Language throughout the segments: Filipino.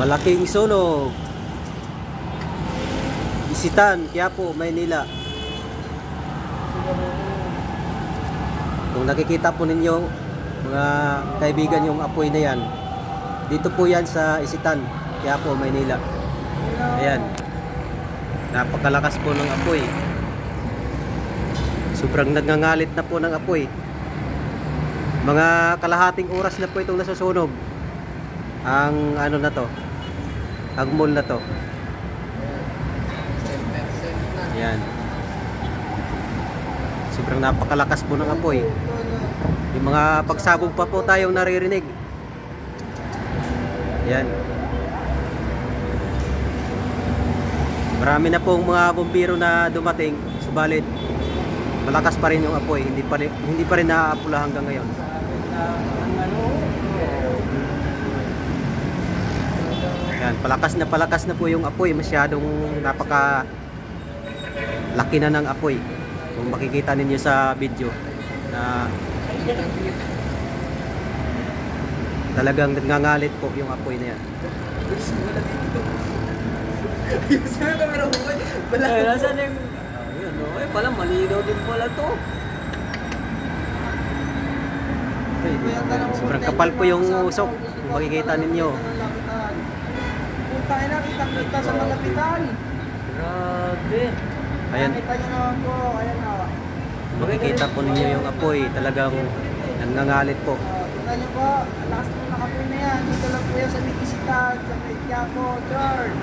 Malaking sunog. Isitan, Quiapo, Maynila. Kung nakikita po ninyo mga kaibigan yung apoy na yan, dito po yan sa Isitan, Quiapo, Maynila. Ayan. Napakalakas po ng apoy. Sobrang nagngangalit na po ng apoy. Mga kalahating oras na po itong nasusunog. Ang ano na to, ang mall na to. Ayan. Sobrang napakalakas po ng apoy. Yung mga pagsabog pa po tayong naririnig. Ayan. Marami na pong mga bumbiro na dumating, subalit malakas pa rin yung apoy. Hindi pa rin naaapula hanggang ngayon. Ayan, palakas na po yung apoy. Masyadong napaka laki na ng apoy. Kung makikita ninyo sa video na talagang nagngangalit po yung apoy na yan. Nasaan yung ayun, okay pala, malinaw din pala to. Sobrang kapal po yung usok. Kung makikita ninyo. Punta na, kita sa malapitan. Grabe. Ayan. Kita nyo naman po, ayan o. Makikita po ninyo yung apoy. Talagang nangangalit po. Kita nyo po, ang lakas po ng apoy na yan. Dito lang po yan sa may Isitan, sa may Quiapo, George.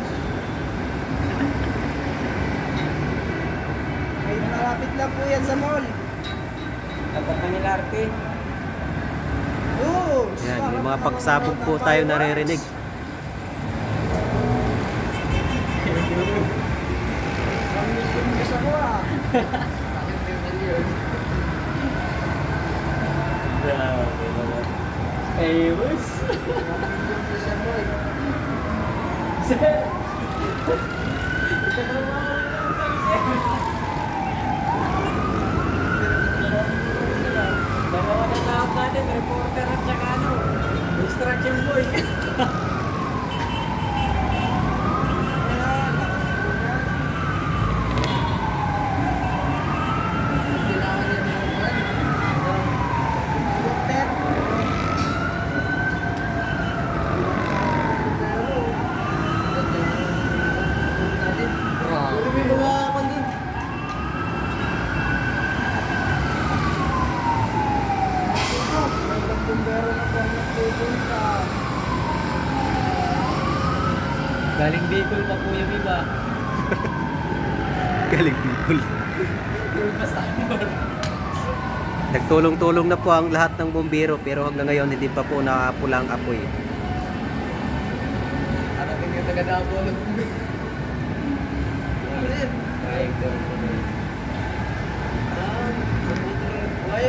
Ay, malapit lang po yan sa mall. Dapat Manilarte. Oo. Ayan, may mga pagsabog po tayo naririnig. Ayos. Dalawa na tawag natin, reporter at saka ano, construction boy. Galing Bicol pa po yung iba. Galing Bicol. Nagtulong-tulong na po ang lahat ng bumbiro pero hanggang ngayon hindi pa po nakapula ang apoy. Ano yung taga-dabo ng bumbiro? Why